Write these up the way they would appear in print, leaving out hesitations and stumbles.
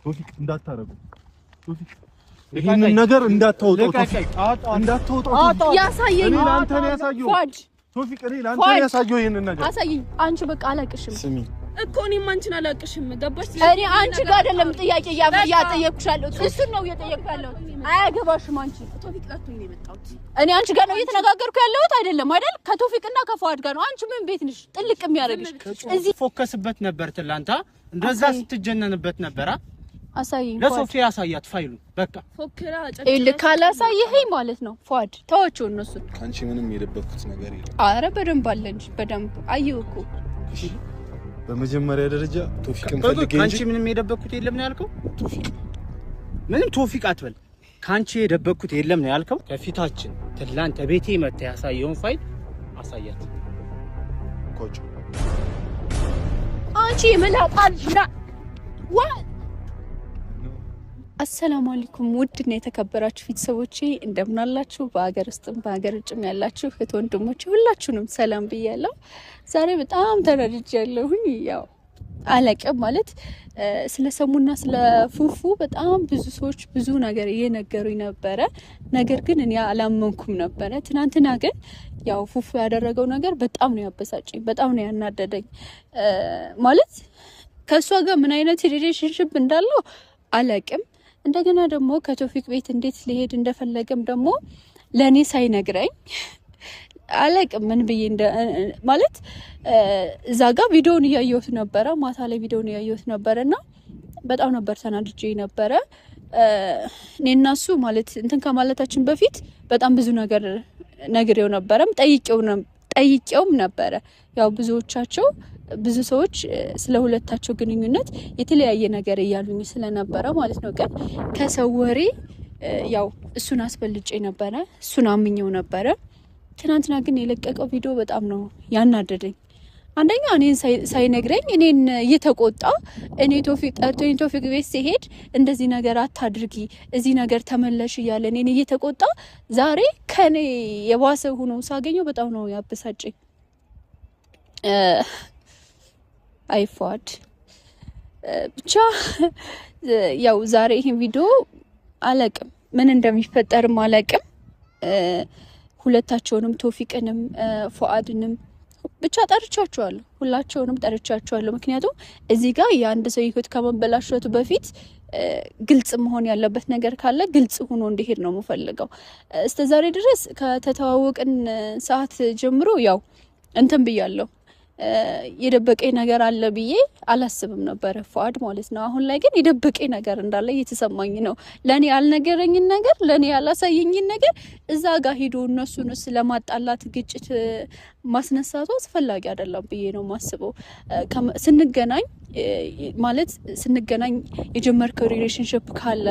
ቶፊቅ እንዳታረጉ ቶፊቅ ይሄንን ነገር እንዳታወጣው ያሳየኝ አንተ ነው ያሳየው ቶፊቅ እኔ ላንተ ነው ያሳየው ይሄንን ነገር አሳየኝ አንቺ በቃ አላቅሽም ስሚ እኮ እኔም አንቺን አላቅሽም ገባሽ እኔ አንቺ ጋር አይደለም ጥያቄ ያጠየቅኩሻለሁ እሱን ነው እየጠየቅኩሻለሁ አያገባሽም አንቺ ቶፊቅ ጋር ነው የመጣሁት እኔ አንቺ ጋር ነው እየተነጋገርኩ ያለሁት አይደለም አይደል ከቶፊቅና ከፏድ ጋር ነው አንቺ ምን ቤት ነሽ ጥልቅ የሚያደርግሽ እዚህ ፎከስበት ነበር ትላንታ እንደዛ ስትጀነንበት ነበር አሳየኝ ለሶፊያ ያሳያት ፋይሉ በቃ ፎከራ ካላሳየኸኝ ማለት ነው ፏድ ተወቸው እነሱ ካንቺ ምንም የደበኩት ነገር የለም አረ በደንብ አለ እንጂ በደንብ አየሁ እኮ በመጀመሪያ ደረጃ ቶፊቅን ፈልጌ እንጂ ካንቺ ምንም የደበኩት የለም ነው ያልከው ቶፊቅ ምንም ቶፊቅ አትበል ካንቺ የደበኩት የለም ነው ያልከው ከፊታችን ትላንት ቤቴ መጣ ያሳየውን ፋይል አሳያት ኮቹ አንቺ መላጣልና አሰላሙ አለይኩም ውድና የተከበራችሁ ቤተሰቦቼ እንደምን አላችሁ በአገር ውስጥም በአገር ውጭም ያላችሁ እህት ወንድሞቼ ሁላችሁንም ሰላም ብያለሁ ዛሬ በጣም ተረድቻለሁኝ ያው አለቀም ማለት ስለሰሙና ስለፉፉ በጣም ብዙ ሰዎች ብዙ ነገር እየነገሩኝ ነበረ ነገር ግን እኔ አላመንኩም ነበረ ትናንትና ግን ያው ፉፉ ያደረገው ነገር በጣም ነው ያበሳጨኝ በጣም ነው ያናደደኝ ማለት ከሷ ጋር ምን አይነት ሪሌሽንሺፕ እንዳለው አለቅም እንደገና ደግሞ ከቶፊቅ ቤት እንዴት ሊሄድ እንደፈለገም ደግሞ ለኔ ሳይነግረኝ አለቅም ምን ብዬ ማለት እዛ ጋር ቪዲዮውን ያያዩት ነበር ማታ ላይ ቪዲዮውን ያያዩት ነበርና በጣም ነበር ተናድጄ ነበር እኔናሱ ማለት እንትን ከማለታችን በፊት በጣም ብዙ ነገር ነግሬው ነበርም ጠይቄውም ነበር ያው ብዙ ሰዎች ስለ ሁለታቸው ግንኙነት የተለያየ ነገር እያሉኝ ስለነበረ ማለት ነው ግን ከሰው ወሬ ያው እሱን አስፈልጬ ነበር እሱን አምኜው ነበር ትናንትና ግን የለቀቀው ቪዲዮ በጣም ነው ያናደደኝ አንደኛ እኔን ሳይነግረኝ እኔን እየተቆጣ እኔ ቶፊቅ ቤት ሲሄድ እንደዚህ ነገር አታድርጊ እዚህ ነገር ተመለሽ እያለ እኔን እየተቆጣ ዛሬ ከኔ የባሰ ሆኖ ሳገኘው በጣም ነው ያበሳጨኝ አይፏድ ብቻ ያው ዛሬ ይሄን ቪዲዮ አለቅም ምን እንደሚፈጠርም አለቅም ሁለታቸውንም ቶፊቅንም ፉአድንም ብቻ ጠርቻቸዋለሁ ሁላቸውንም ጠርቻቸዋለሁ ምክንያቱም እዚህ ጋር የአንድ ሰው ህይወት ከመበላሸቱ በፊት ግልጽ መሆን ያለበት ነገር ካለ ግልጽ ሆኖ እንዲሄድ ነው የምፈልገው እስከ ዛሬ ድረስ ከተተዋወቅን ሰዓት ጀምሮ ያው እንትን ብያለሁ የደበቀኝ ነገር አለ ብዬ አላስብም ነበር ፉአድ ማለት ነው አሁን ላይ ግን የደበቀኝ ነገር እንዳለ እየተሰማኝ ነው ለኔ ያልነገረኝ ነገር ለኔ ያላሳየኝ ነገር እዛ ጋር ሄዶ እነሱን ስለማጣላት ግጭት ማስነሳቱ አስፈላጊ አይደለም ብዬ ነው ማስበው ስንገናኝ የጀመርከው ሪሌሽንሺፕ ካለ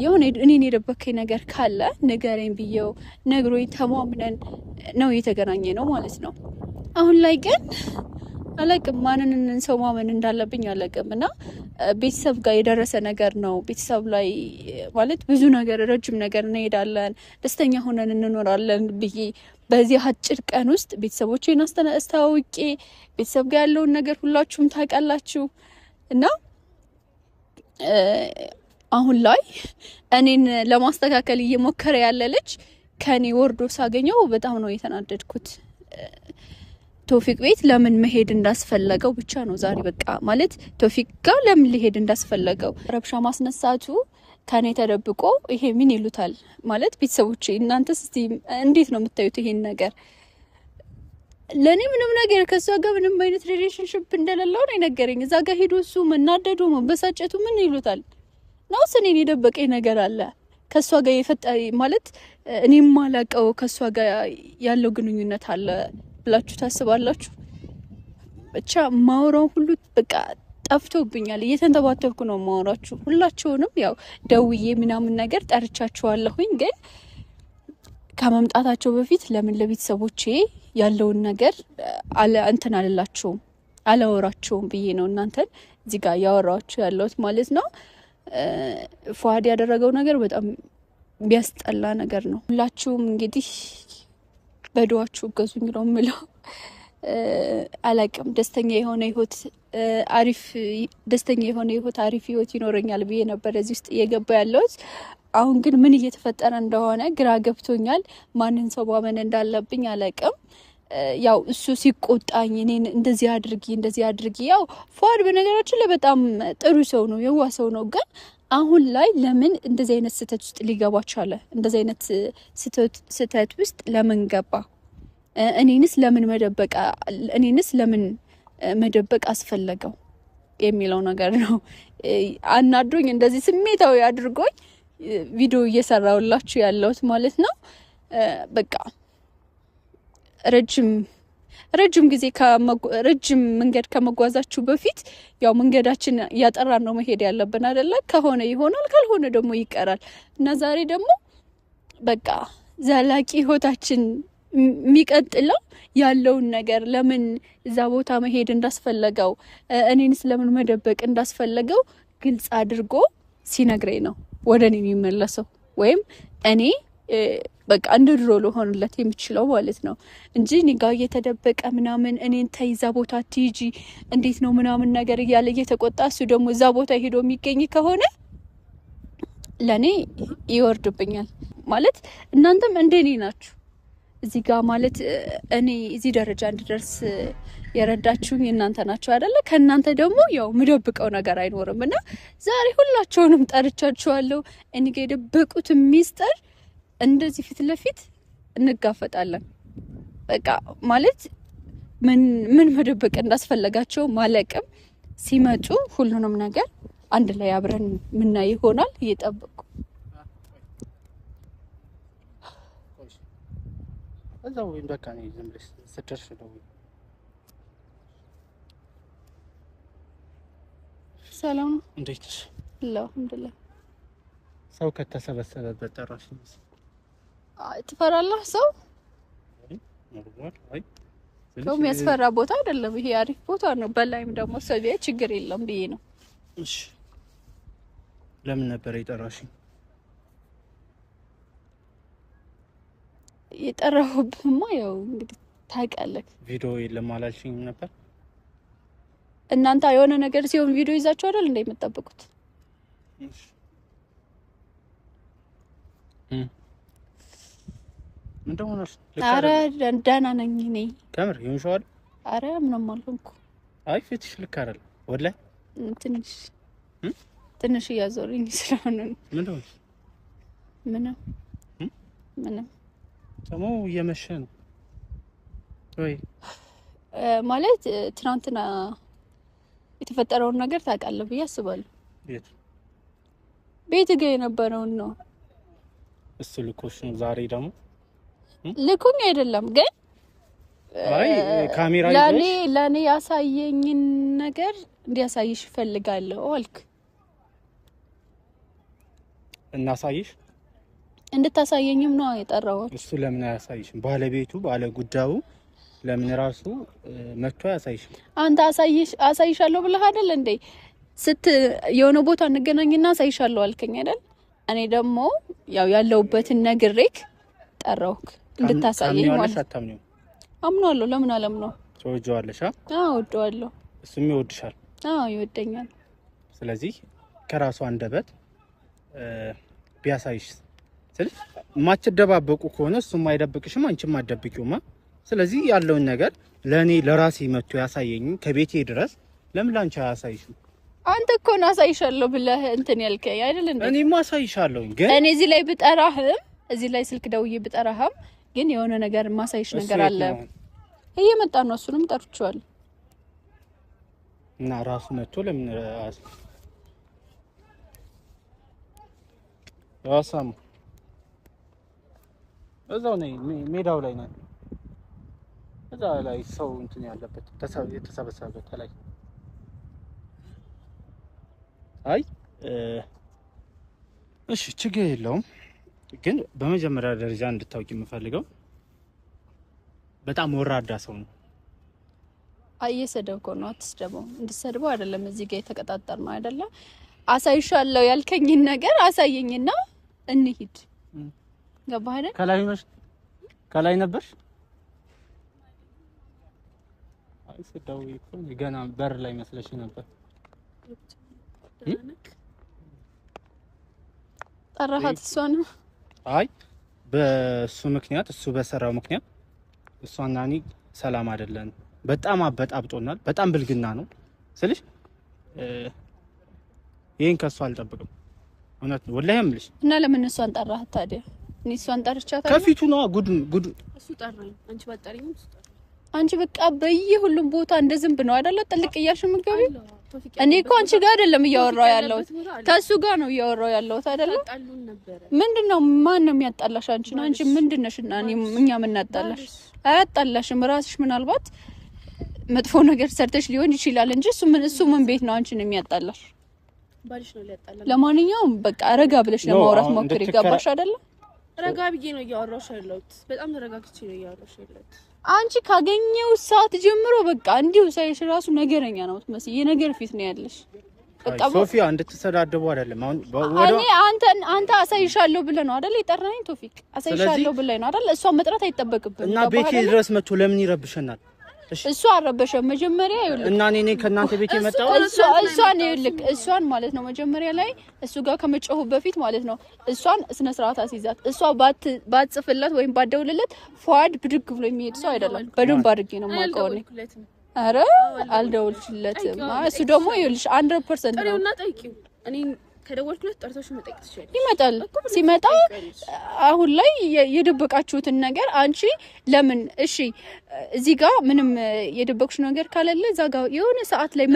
የሆነ እኔን የደበቀኝ ነገር ካለ ንገረኝ ብዬው ነግሮኝ ተማምነን ነው የተገናኘ ነው ማለት ነው አሁን ላይ ግን አለቅም ማንንን ሰው ማመን እንዳለብኝ አለቅምና ቤተሰብ ጋር የደረሰ ነገር ነው ቤተሰብ ላይ ማለት ብዙ ነገር ረጅም ነገር እንሄዳለን ደስተኛ ሆነን እንኖራለን ብዬ በዚህ አጭር ቀን ውስጥ ቤተሰቦቼን አስተዋውቄ ቤተሰብ ጋር ያለውን ነገር ሁላችሁም ታውቃላችሁ እና አሁን ላይ እኔን ለማስተካከል እየሞከረ ያለ ልጅ ከኔ ወርዶ ሳገኘው በጣም ነው የተናደድኩት ቶፊቅ ቤት ለምን መሄድ እንዳስፈለገው ብቻ ነው ዛሬ በቃ ማለት ቶፊቅ ጋር ለምን ሊሄድ እንዳስፈለገው ረብሻ ማስነሳቱ ከኔ ተደብቆ ይሄ ምን ይሉታል ማለት ቤተሰቦቼ እናንተስ እስቲ እንዴት ነው የምታዩት ይሄን ነገር ለኔ ምንም ነገር ከሷ ጋር ምንም አይነት ሪሌሽንሺፕ እንደሌለው ነው የነገረኝ እዛ ጋር ሄዶ እሱ መናደዱ መበሳጨቱ ምን ይሉታል ነው ስኔን የደበቀኝ ነገር አለ ከሷ ጋር የፈጠረ ማለት እኔም ማላቀው ከሷ ጋር ያለው ግንኙነት አለ ብላችሁ ታስባላችሁ ብቻ ማውራው ሁሉ በቃ ጠፍቶብኛል እየተንተባተብኩ ነው ማውራችሁ ሁላችሁንም ያው ደውዬ ምናምን ነገር ጠርቻችኋለሁኝ ግን ከመምጣታቸው በፊት ለምን ለቤተሰቦቼ ያለውን ነገር እንትን አላወራቸውም ብዬ ነው እናንተን እዚህ ጋር ያወራችሁ ያለሁት ማለት ነው ፉአድ ያደረገው ነገር በጣም ቢያስጠላ ነገር ነው ሁላችሁም እንግዲህ በዱአችሁ ገዙኝ ነው ምለው አላቅም ደስተኛ የሆነ ህይወት አሪፍ ደስተኛ የሆነ ህይወት አሪፍ ህይወት ይኖረኛል ብዬ ነበር እዚህ ውስጥ እየገባ ያለሁት። አሁን ግን ምን እየተፈጠረ እንደሆነ ግራ ገብቶኛል። ማንን ሰው ማመን እንዳለብኝ አላውቅም። ያው እሱ ሲቆጣኝ እኔን እንደዚህ አድርጊ ያው ፏድ በነገራችን ላይ በጣም ጥሩ ሰው ነው፣ የዋ ሰው ነው። ግን አሁን ላይ ለምን እንደዚህ አይነት ስህተት ውስጥ ሊገባ ቻለ? እንደዚህ አይነት ስህተት ውስጥ ለምን ገባ? እኔንስ ለምን መደበቅ አስፈለገው የሚለው ነገር ነው አናዶኝ እንደዚህ ስሜታዊ አድርጎኝ ቪዲዮ እየሰራውላችሁ ያለሁት ማለት ነው። በቃ ረጅም ጊዜ ረጅም መንገድ ከመጓዛችሁ በፊት ያው መንገዳችን ያጠራን ነው መሄድ ያለብን አይደለ? ከሆነ ይሆናል፣ ካልሆነ ደግሞ ይቀራል እና ዛሬ ደግሞ በቃ ዘላቂ ህይወታችን የሚቀጥለው ያለውን ነገር ለምን እዛ ቦታ መሄድ እንዳስፈለገው እኔንስ ለምን መደበቅ እንዳስፈለገው ግልጽ አድርጎ ሲነግረኝ ነው ወደ እኔ የሚመለሰው ወይም እኔ በቃ እንደ ድሮ ልሆንለት የሚችለው ማለት ነው እንጂ እኔ ጋር እየተደበቀ ምናምን እኔን ተይዛ ቦታ ትይጂ እንዴት ነው ምናምን ነገር እያለ እየተቆጣ እሱ ደግሞ እዛ ቦታ ሄዶ የሚገኝ ከሆነ ለኔ ይወርድብኛል ማለት እናንተም እንደኔ ናችሁ እዚህ ጋር ማለት እኔ እዚህ ደረጃ እንድደርስ የረዳችሁኝ እናንተ ናችሁ አይደለ? ከእናንተ ደግሞ ያው ምደብቀው ነገር አይኖርም እና ዛሬ ሁላችሁንም ጠርቻችኋለሁ። እኔ ጋር የደበቁት ሚስጥር እንደዚህ ፊት ለፊት እንጋፈጣለን። በቃ ማለት ምን መደበቅ እንዳስፈለጋቸው ማለቅም ሲመጡ ሁሉንም ነገር አንድ ላይ አብረን ምናይ ይሆናል። እየጠበቁ እዛው በቃ ነው ዝም ብለሽ ስትደርሽ ነው። ሰላም እንዴት ነሽ? አልሐምዱሊላህ። ሰው ከተሰበሰበበት ጠራሽ? ትፈራለህ? ሰው አይ ሰው የሚያስፈራ ቦታ አይደለም። ይሄ አሪፍ ቦታ ነው። በላይም ደግሞ ሰው ቢያ ችግር የለም ብዬ ነው። እሺ ለምን ነበር የጠራሽኝ? የጠራሁብህማ ያው እንግዲህ ታውቃለህ። ቪዲዮ የለም አላልሽኝም ነበር? እናንተ የሆነ ነገር ሲሆን ቪዲዮ ይዛችሁ አይደል እንደ የምትጠብቁት? እሺ ምን ደሞናል? አረ ደህና ነኝ እኔ። ከምር ይሁንሻል? አረ ምንም አልሆንኩ። አይ ፊትሽ ልክ አይደል? ወላሂ ትንሽ እያዞረኝ ስለሆነ ነው። ምን ደሞ ምንም ደግሞ እየመሸ ነው ወይ ማለት ትናንትና የተፈጠረውን ነገር ታውቃለህ ብዬ አስባለሁ። ቤት ጋር የነበረውን ነው እሱ ልኮሽ ነው። ዛሬ ደግሞ ልኩኝ አይደለም ግን አይ ካሜራ ለኔ ያሳየኝን ነገር እንዲያሳይሽ እፈልጋለሁ አልክ። እናሳይሽ እንድታሳየኝም ነው የጠራሁት። እሱ ለምን አያሳይሽም? ባለቤቱ ባለ ጉዳዩ ለምን ራሱ መጥቶ ያሳይሽ? አንተ አሳይሻለሁ ብለህ አይደል እንዴ? የሆነ ቦታ እንገናኝና አሳይሻለሁ አልከኝ አይደል? እኔ ደግሞ ያው ያለውበትን ነግሬክ ጠራሁክ እንድታሳየኝ ማለት ነው። አምናለሁ። ለምን አላምነው? ትወጂዋለሽ? አዎ እወደዋለሁ። እሱም ይወድሻል? አዎ ይወደኛል። ስለዚህ ከራሱ አንደበት ቢያሳይሽ ስለዚህ ማትደባበቁ ከሆነ እሱም አይደብቅሽም አንቺም አትደብቂውማ። ስለዚህ ያለውን ነገር ለኔ ለራሴ መጥቶ ያሳየኝ ከቤቴ ድረስ ለምን ላንቺ አያሳይሽም? አንተ እኮ ነው አሳይሻለሁ ብለህ እንትን ያልከኝ አይደል እንዴ? እኔማ አሳይሻለሁ ግን እኔ እዚህ ላይ ብጠራህም እዚህ ላይ ስልክ ደውዬ ብጠራህም ግን የሆነ ነገር ማሳይሽ ነገር አለ። እየመጣ ነው። እሱንም ጠርቼዋለሁ እና ራሱ መጥቶ ለምን ያሳም እዛው ነኝ ሜዳው ላይ ነው። እዛ ላይ ሰው እንትን ያለበት የተሰበሰበበት ላይ አይ እሺ ችግር የለውም። ግን በመጀመሪያ ደረጃ እንድታውቂ የምፈልገው በጣም ወራዳ ሰው ነው። እየሰደብከው ነው። አትስደበው። እንድትሰድበው አይደለም እዚህ ጋር የተቀጣጠር ነው አይደለ? አሳይሻለሁ ያልከኝን ነገር አሳየኝና እንሂድ። ገባህ አይደል? ከላይ ነበርሽ? ስደውይ እኮ ገና በር ላይ መስለሽ ነበር። ጠራሃት እሷን? አይ በሱ ምክንያት እሱ በሰራው ምክንያት እሷና እኔ ሰላም አይደለን። በጣም አበጣብጦናል። በጣም ብልግና ነው ስልሽ ይሄን ከሱ አልጠብቅም። እውነት ነው ወላሂ የምልሽ። እና ለምን እሷን ጠራሃት ታዲያ? እኔ እሷን ጠርቻታለሁ። ከፊቱ ነው ጉድ እሱ ጠራኝ። አንቺ ባጠሪኝ እሱ ጠራኝ። አንቺ በቃ በየሁሉም ቦታ እንደ ዝንብ ነው አይደለ? ጥልቅ እያልሽ የምትገቢው። እኔ እኮ አንቺ ጋር አይደለም እያወራው ያለሁት ከሱ ጋር ነው እያወራው ያለሁት አይደለ? ምንድነው ማን ነው የሚያጣላሽ? አንቺ ነው። አንቺ ምንድነሽና እኛ ምን እናጣላሽ? አያጣላሽም። ራስሽ ምናልባት መጥፎ ነገር ሰርተሽ ሊሆን ይችላል እንጂ እሱ ምን ቤት ነው አንቺን የሚያጣላሽ? ባልሽ ነው ሊያጣላ። ለማንኛውም በቃ ረጋ ብለሽ ለማውራት ሞክሪ። ገባሽ አይደለ? ረጋ ብዬ ነው እያወራሁሽ ያለሁት። በጣም ተረጋግቼ ነው እያወራሁሽ ያለሁት። አንቺ ካገኘው ሰዓት ጀምሮ በቃ እንዲሁ ሳይሽ ራሱ ነገረኛ ነው ትመስይ። የነገር ፊት ነው ያለሽ። በቃ ሶፊያ እንድትሰዳደቡ አይደለም። አሁን እኔ አንተ አሳይሻለሁ ብለህ ነው አይደል የጠራኸኝ? ቶፊቅ አሳይሻለሁ ብለህ ነው አይደል? እሷ መጥራት አይጠበቅብንም። እና ቤቴ ድረስ መጥቶ ለምን ይረብሸናል? እሱ አረበሸም መጀመሪያ ይኸውልህ። እና እኔ ከእናንተ ቤት የመጣው እሷን ይኸውልህ፣ እሷን ማለት ነው መጀመሪያ ላይ እሱ ጋር ከመጮሁ በፊት ማለት ነው እሷን ስነ ስርዓት አስይዛት። እሷ ባትጽፍለት ወይም ባትደውልለት ፏድ ብድግ ብሎ የሚሄድ ሰው አይደለም። በደንብ አድርጌ ነው የማውቀው እኔ። ኧረ አልደውልሽለትም። እሱ ደግሞ ይኸውልሽ 100% ነው። እና ጠይቂው እኔ ከደወልኩለት ጠርቶሽ መጠየቅ ትችላለሽ። ይመጣል። ሲመጣ አሁን ላይ የደበቃችሁትን ነገር አንቺ ለምን እሺ፣ እዚህ ጋር ምንም የደበቅሽው ነገር ካለለ እዛ ጋር የሆነ ሰዓት ላይ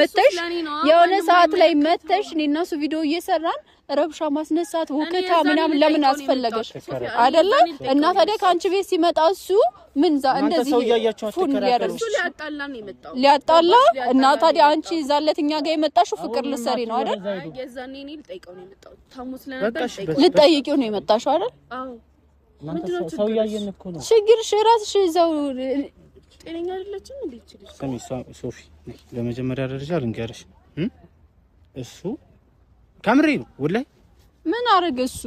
መተሽ እኔና እሱ ቪዲዮ እየሰራን ረብሻ ማስነሳት ወከታ ምናምን ለምን አስፈለገሽ? አይደለ? እና ታዲያ ከአንቺ ቤት ሲመጣ እሱ ምን እንደዚህ ፉን ሊያጣላ እና ታዲያ አንቺ ዛለት እኛ ጋር የመጣሽው ፍቅር ልትሰሪ ነው አይደል? የዛኔ እኔ ልጠይቀው ነው የመጣሁት። ታሙ ስለነበር ልጠይቂው ነው የመጣሽው አይደል? አዎ። ምንድነው ሰው ያየን እኮ ነው ችግርሽ። ራስሽ እዛው ጤነኛ አይደለችም እንዴ? ይችላል ስሚ ሶፊ፣ ለመጀመሪያ ደረጃ ልንገርሽ እሱ ከምሬ ነው ወላሂ። ምን አረገ እሱ?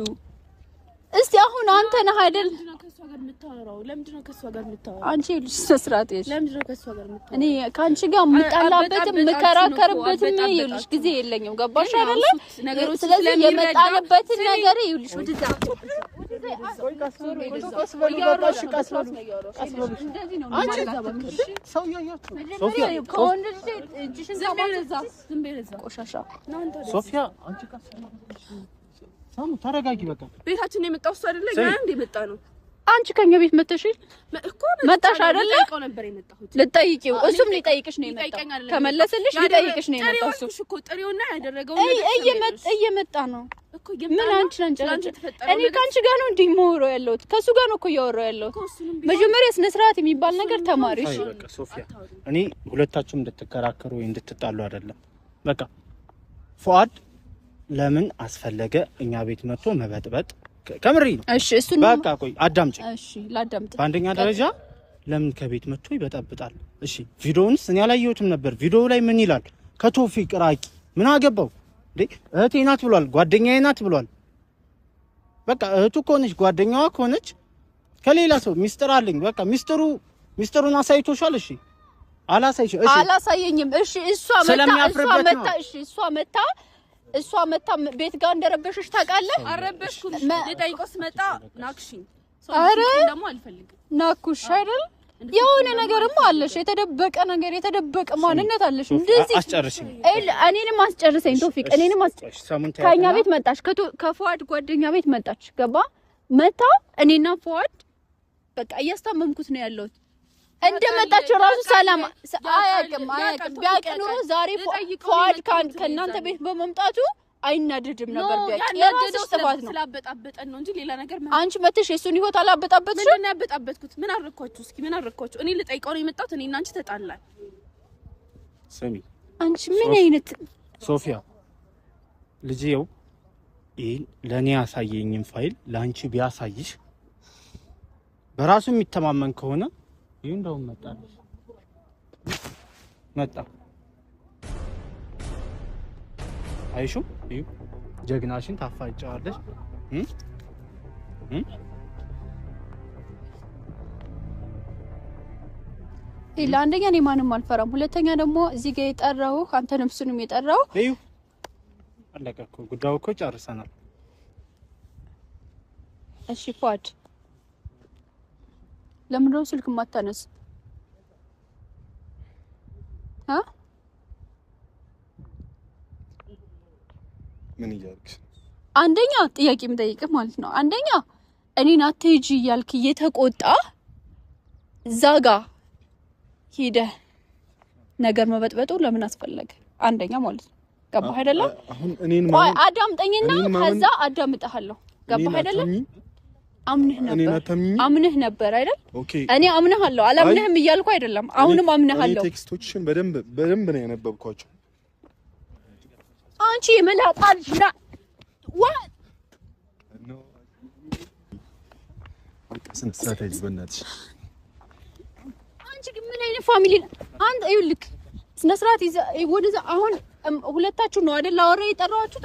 እስቲ አሁን አንተ ነህ አይደል? ለምንድነው ከሷ ጋር የምታወራው? ለምንድነው ከሷ ጋር የምታወራው? አንቺ ልጅ ተስራት ይልሽ። ለምንድነው ከሷ ጋር የምታወራው? እኔ ካንቺ ጋር የምጣላበትም የምከራከርበትም ይልሽ ጊዜ የለኝም። ገባሽ አይደለ? ስለዚህ የመጣንበትን ነገር ይልሽ ወደዛ ሶፊያ አንቺ ሳሙ ተረጋጊ። በቃ ቤታችን ነው የመጣው እሱ አይደለ? ያ እንደ መጣ ነው። አንቺ ከኛ ቤት መጣሽ መጣሽ አይደለ? ልጠይቀው ነበር የመጣሁት። ልጠይቂው እሱም ሊጠይቅሽ ነው የመጣው። ከመለሰልሽ ሊጠይቅሽ ነው የመጣው። እሱ እኮ ጥሪውና ያደረገው እየመጣ ነው እኮ ምን አንቺ አንቺ እኔ ካንቺ ጋር ነው እንዲህ የማወራው ያለሁት ከሱ ጋር ነው እኮ እያወራው ያለሁት። መጀመሪያ ስነ ስርዓት የሚባል ነገር ተማሪ። እሺ በቃ ሶፊያ፣ እኔ ሁለታችሁም እንድትከራከሩ ወይ እንድትጣሉ አይደለም። በቃ ፉአድ ለምን አስፈለገ እኛ ቤት መጥቶ መበጥበጥ? ከምሪ ነው። እሺ እሱ ነው። በቃ ቆይ አዳምጪ። እሺ ላዳምጥ። በአንደኛ ደረጃ ለምን ከቤት መጥቶ ይበጠብጣል? እሺ ቪዲዮውንስ እኔ አላየሁትም ነበር። ቪዲዮው ላይ ምን ይላል? ከቶፊቅ ራቂ። ምን አገባው እንዴ? እህቴ ናት ብሏል፣ ጓደኛዬ ናት ብሏል። በቃ እህቱ ከሆነች ጓደኛዋ ከሆነች ከሌላ ሰው ሚስጥር አለኝ። በቃ ሚስጥሩን አሳይቶሻል? እሺ አላሳይሽ? እሺ አላሳየኝም። እሺ እሷ መታ ቤት ጋር እንደረበሽሽ ታውቃለህ? አረበሽኩ። ልጠይቀው ስመጣ ናክሽኝ። አረ ደግሞ አልፈልግም። ናኩሽ አይደል? የሆነ ነገርም አለሽ፣ የተደበቀ ነገር፣ የተደበቀ ማንነት አለሽ። እንደዚህ አስጨርሽኝ። እኔንም አስጨርሰኝ ቶፊቅ፣ እኔንም አስጨርሽ። ከኛ ቤት መጣሽ፣ ከፉአድ ጓደኛ ቤት መጣች። ገባ መታ እኔና ፉአድ በቃ እያስታመምኩት ነው ያለሁት። እንደመጣችሁ ራሱ ሰላም አያውቅም። ቢያውቅ ኖሮ ዛሬ ፉአድ ከእናንተ ቤት በመምጣቱ አይናደድም ነበር። ቢያውቅ የራስሽ ጥፋት ነው። ስላበጣበጠን ነው እንጂ ሌላ ነገር አንቺ መተሽ የሱን ህይወት አላበጣበጥሽ። ምን ያበጣበጥኩት? ምን አረኳችሁ? እስኪ ምን አረኳችሁ? እኔ ልጠይቀው ነው የመጣሁት። እኔና አንቺ ተጣላን። ስሚ አንቺ ምን አይነት ሶፊያ ልጅየው ይሄን ለኔ ያሳየኝም ፋይል ላንቺ ቢያሳይሽ በራሱ የሚተማመን ከሆነ ይሄን እንደው መጣ አይሹ ይሄ ጀግናሽን ታፋጫዋለሽ። ኢላ አንደኛ እኔ ማንም አልፈራም። ሁለተኛ ደግሞ እዚህ ጋር የጠራው አንተ ነፍሱንም የጠራው እዩ አለቀ እኮ ጉዳዩ እኮ ጨርሰናል። እሺ ፏድ ለምን ነው ስልክ ማታነስ? ምን እያልክሽ? አንደኛ ጥያቄ የምጠይቅህ ማለት ነው። አንደኛ እኔን አትሄጂ እያልክ እየተቆጣ ዛጋ ሄደህ ነገር መበጥበጡ ለምን አስፈለገ? አንደኛ ማለት ነው። ገባህ አይደለ? አሁን እኔን ቆይ አዳምጠኝና ከዛ አዳምጥሃለሁ። ገባህ አይደለ? አምነህ ነበር አይደል? እኔ አምነሃለሁ። አላምነህም እያልኩ አይደለም። አሁንም አምነሃለሁ። ቴክስቶችሽን በደንብ ነው ያነበብኳቸው። አንቺ የመላጣ ልጅ ና what ስትራቴጂ በእናትሽ አንቺ ግን ምን አይነት ፋሚሊ አንተ ይልክ ስነ ስርዓት ወደዛ አሁን ሁለታችሁ ነው አይደል አወራ የጠራችሁ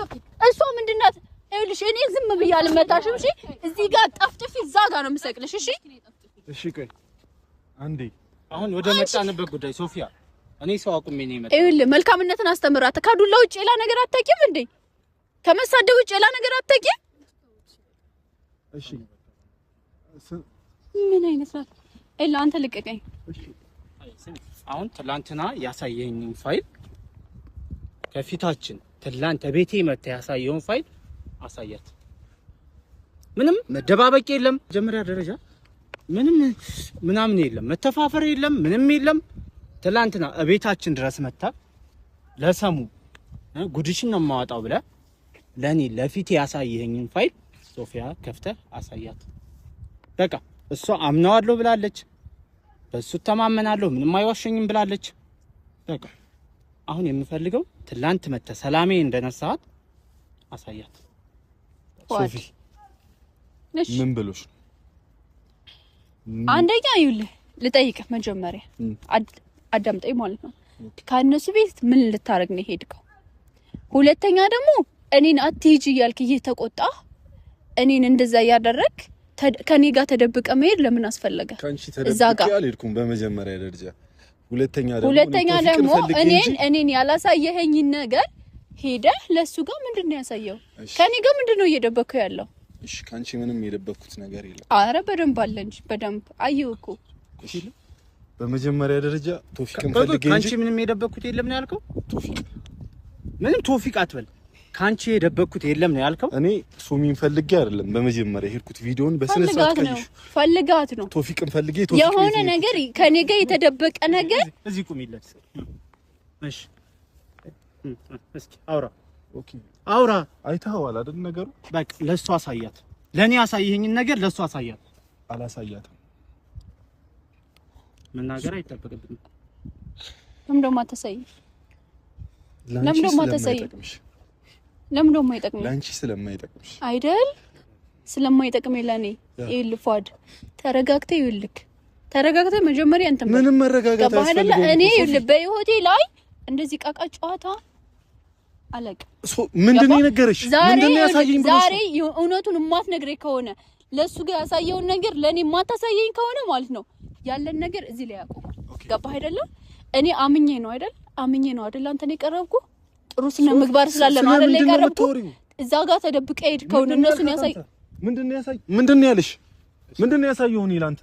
እሷ ምንድናት ይልሽ እኔ ዝም ብዬ አልመታሽም እሺ እዚህ ጋር ጠፍጥፊ እዛ ጋር ነው የምሰቅልሽ እሺ እሺ ቆይ አንዴ አሁን ወደ መጣንበት ጉዳይ ሶፊያ እኔ ሰው አቁሜ ነው የመጣው ይልህ መልካምነትን አስተምራት ከዱላ ውጭ ሌላ ነገር አታውቂም እንዴ ከመሳደብ ውጭ ሌላ ነገር አታውቂም እሺ ምን አይነት ነው ኤላ አንተ ልቀቀኝ እሺ አሁን ትላንትና ያሳየኝን ፋይል ከፊታችን ትላንት ቤቴ መጣ ያሳየውን ፋይል አሳያት ምንም መደባበቅ የለም መጀመሪያ ደረጃ ምንም የለም መተፋፈር የለም ምንም የለም ትላንትና ቤታችን ድረስ መጣ ለሰሙ ጉድሽን ነው ማዋጣው ብለ ለኔ ለፊቴ ያሳየኝን ፋይል ሶፊያ ከፍተህ አሳያት በቃ እሷ አምናዋለሁ ብላለች በሱ ተማመናለሁ ምንም አይዋሸኝም ብላለች በቃ አሁን የምፈልገው ትላንት መተ ሰላሜ እንደነሳት አሳያት ሶፊ ምን ብሎሽ አንደኛ ይኸውልህ ልጠይቅህ መጀመሪያ አዳምጠኝ ማለት ነው ካነሱ ቤት ምን ልታረግ ነው ሄድከው ሁለተኛ ደግሞ እኔን አትሂጂ እያልክ እየተቆጣ እኔን እንደዛ ያደረክ ከኔ ጋር ተደብቀ መሄድ ለምን አስፈለገ ካንቺ ተደብቀ አልሄድኩም በመጀመሪያ ደረጃ ሁለተኛ ደግሞ እኔን ያላሳየኸኝ ነገር ሄደ ለሱ ጋር ምንድነው ያሳየው ከኔ ጋር ምንድነው እየደበከው ያለው እሺ ካንቺ ምንም የደበኩት ነገር የለም አረ በደንብ አለ እንጂ በደንብ አየው እኮ እሺ በመጀመሪያ ደረጃ ቶፊቅን ፈልጌ እንጂ ካንቺ ምንም የደበኩት የለም ነው ያልከው ቶፊቅ ምንም ቶፊቅ አትበል ካንቺ የደበኩት የለም ነው ያልከው እኔ ሱሚን ፈልጌ አይደለም በመጀመሪያ ሄድኩት ቪዲዮን በስነ ስርዓት ቀይሽ ፈልጋት ነው ቶፊቅን ፈልጌ የሆነ ነገር ከኔ ጋር የተደበቀ ነገር እዚህ ቁሚለት እሺ እስኪ አውራ ኦኬ አውራ አይተኸዋል አይደል ነገሩ በቃ ለሷ አሳያት ለኔ ያሳየኸኝን ነገር ለሷ አሳያት አላሳያትም መናገር አይተበቀብኝ ለምን ደሞ አታሳይ ለምን ደሞ አይጠቅምሽ ላንቺ ስለማይጠቅምሽ አይደል ስለማይጠቅመኝ ለኔ ይልፋድ ተረጋግተህ ይልክ ተረጋግተህ መጀመሪያ እንትን ምንም መረጋጋት አይደለም እኔ በህይወቴ ላይ እንደዚህ ቃቃ ጨዋታ አለቅ ምንድነው የነገርሽ ምንድነው ያሳየኝ ብለሽ ዛሬ እውነቱን ማትነግረኝ ከሆነ ለሱ ጋር ያሳየውን ነገር ለኔ ማታሳየኝ ከሆነ ማለት ነው ያለን ነገር እዚህ ላይ ያቆም ገባህ አይደለ እኔ አምኜ ነው አይደል አንተን የቀረብኩ ጥሩ ስነ ምግባር ስላለ ነው አይደል የቀረብኩ እዛ ጋር ተደብቀ ሄድከው እነሱን ያሳይ ምንድነው ያለሽ ምንድነው ያሳየው እኔ ላንተ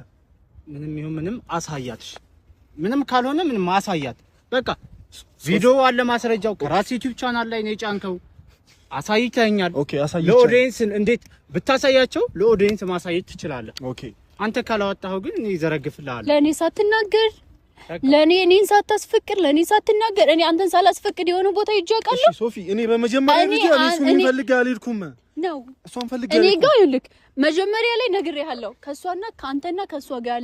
ምንም ይሁን ምንም አሳያትሽ ምንም ካልሆነ ምንም አሳያት በቃ ቪዲዮ አለ ማስረጃው ከራስ ዩቲዩብ ቻናል ላይ ነው የጫንከው አሳይተኛል ኦኬ አሳይቻለሁ ለኦዲየንስ እንዴት ብታሳያቸው ለኦዲየንስ ማሳየት ትችላለህ ኦኬ አንተ ካላወጣኸው ግን ይዘረግፍልሃል ለኔ ሳትናገር ለኔ እኔን ሳታስፈቅድ ለኔ ሳትናገር እኔ አንተን ሳላስፈቅድ የሆነ ቦታ ይጃቃለሁ እሺ ሶፊ እኔ በመጀመሪያ ልጅ እኔ ፈልጌ አልሄድኩም ነው እሷን ፈልጌ እኔ ጋር ይልክ መጀመሪያ ላይ ነግሬሃለሁ ከሷና ካንተና ከሷ ጋር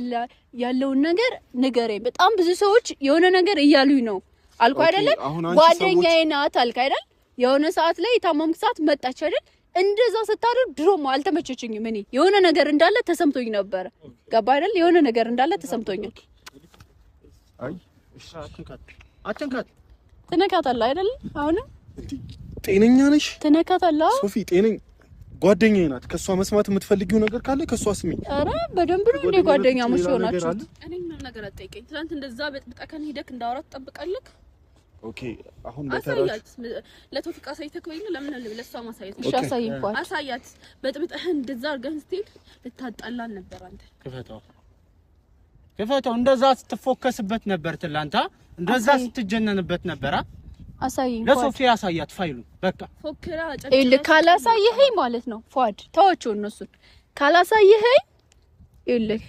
ያለውን ነገር ንገረኝ በጣም ብዙ ሰዎች የሆነ ነገር እያሉኝ ነው አልኩ አይደለ ጓደኛዬ ናት አልኩ አይደል የሆነ ሰዓት ላይ የታመምክ ሰዓት መጣች አይደል እንደዛ ስታደርግ ድሮም አልተመቸችኝም እኔ የሆነ ነገር እንዳለ ተሰምቶኝ ነበር ገባ አይደል የሆነ ነገር እንዳለ ተሰምቶኝ አይ አትንካት ትነካታለህ አይደል አሁን ጤነኛ ነሽ ትነካታለህ ሶፊ ጤነኛ ጓደኛዬ ናት። ከሷ መስማት የምትፈልጊው ነገር ካለ ከሷ ስሚ። ኧረ በደንብ ነው እንደ ጓደኛሞች ሆናችሁ። እኔ ምንም ነገር አትጠይቀኝ። ትናንት እንደዛ በጥብጠከን ሄደክ እንዳወራት ትጠብቃለህ። ኦኬ አሁን በተራች ለቶፊቅ አሳይተክ ወይ ለምን ለሷ ማሳየት? እሺ አሳይ እንኳን አሳያት። በጥብጠህ እንደዛ አርገን ስትሄድ ልታጣላን ነበር አንተ። ክፈተው እንደዛ ስትፎከስበት ነበር ትላንታ እንደዛ ስትጀነንበት ነበር። አሳይ እንኳን ለሶፊያ አሳያት ፋይሉ በቃ ፎክራ እልህ ካላሳየኸኝ ማለት ነው ፏድ ተወቸው እነሱን ካላሳየኸኝ እልህ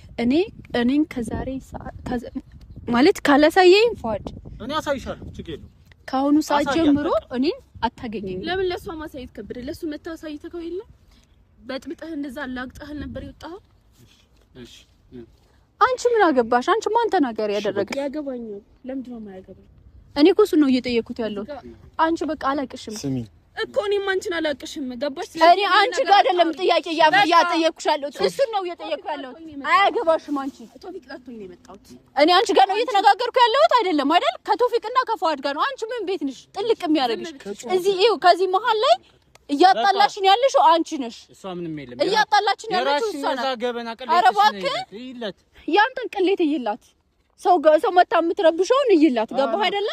እኔን ከዛሬ ማለት ካላሳየኸኝ ፏድ እኔ አሳይሻለሁ ችግር የለውም። ካሁኑ ሰዓት ጀምሮ እኔን አታገኘኝ። ለምን ለሷ ማሳየት ከብድ? ለሱ መታሳይተከው የለ በጥብጠህ እንደዛ ላግጣህ ነበር ይወጣው። እሺ አንቺ ምን አገባሽ? አንቺ ማን ተናገር ያደረገሽ? ያገባኛል። ለምንድን ነው የማያገባኝ? እኔ እኮ እሱን ነው እየጠየኩት ያለው። አንቺ በቃ አላቅሽም ስሚ እኮ እኔም አንቺን አላቅሽም። ገባሽ? እኔ አንቺ ጋር አይደለም ጥያቄ ያጠየቅኩሽ ያለው እሱን ነው እየጠየኩ ያለው። አያገባሽም። አንቺ ቶፊቅ ላቶኝ ነው የመጣሁት። እኔ አንቺ ጋር ነው እየተነጋገርኩ ያለሁት አይደለም አይደል? ከቶፊቅና ከፈዋድ ጋር ነው። አንቺ ምን ቤት ነሽ ጥልቅ የሚያደርግሽ? እዚህ ይኸው ከዚህ መሀል ላይ እያጣላሽን ያለሽው አንቺ ነሽ። እሷ ምንም የለም። እያጣላችን ያለችው እሷ ናት። ኧረ እባክህ ያንተን ቅሌት እይላት። ሰው መታ የምትረብሸውን እይላት። ገባህ አይደለ?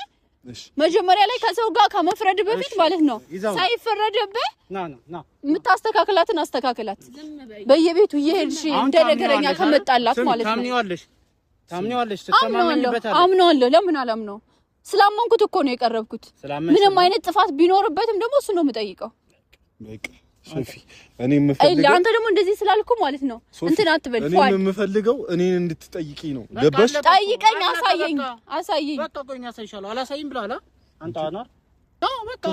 መጀመሪያ ላይ ከሰው ጋር ከመፍረድ በፊት ማለት ነው ሳይፈረድብህ የምታስተካክላትን አስተካክላት። በየቤቱ እየሄድሽ እንደ ነገረኛ ከመጣላት ማለት ነው። ታምኚዋለሽ? አምነዋለሁ። ለምን አላምነው? ስላመንኩት እኮ ነው የቀረብኩት። ምንም አይነት ጥፋት ቢኖርበትም ደግሞ እሱ ነው የምጠይቀው። በቃ ሶፊ እኔ የምፈልገው አንተ ደግሞ እንደዚህ ስላልኩ ማለት ነው እንትን አትበል። እኔ የምፈልገው እኔን እንድትጠይቂኝ ነው። ገባሽ? ጠይቀኝ፣ አሳየኝ። በቃ ቆይኛ አሳይሻለሁ። አላሳይም ብላላ አንተ አናር ነው። በቃ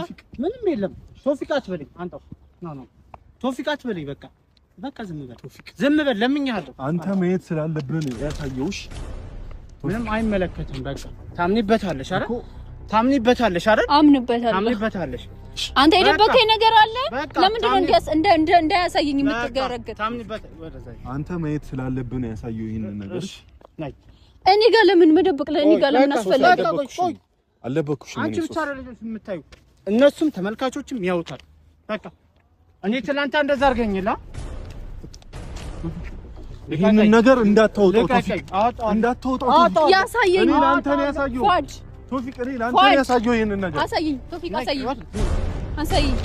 ምንም የለም። ቶፊቅ አትበለኝ አንተ ነው ቶፊቅ አትበለኝ። በቃ ዝም በል ለምኛለሁ። አንተ መሄድ ስላለብህ ነው ያሳየውሽ። ምንም አይመለከትም። በቃ ታምኒበታለሽ አይደል? ታምኒበታለሽ አይደል? አምንበታለሽ። አንተ የደበከኝ ነገር አለ። ለምንድን ነው እንዳያሳየኝ የምትገረገር? አንተ ማየት ስላለብህ ነው ያሳየው ይሄንን ነገር። እኔ ጋር ለምን መደበቅ? ለእኔ ጋር ለምን አስፈለገ? አለበኩሽ። አንቺ ብቻ አይደለሽ የምታዩ፣ እነሱም ተመልካቾችም ያውታል። በቃ እኔ ትላንት እንደዛ አድርገኝላ። ይሄንን ነገር እንዳታወጣው ቶፊቅ፣ እንዳታወጣው። ያሳየኝ። እኔ ላንተ ነው ያሳየው ቶፊቅ። እኔ ላንተ ነው ያሳየው ይሄንን ነገር። አሳየኝ ቶፊቅ፣ አሳየኝ።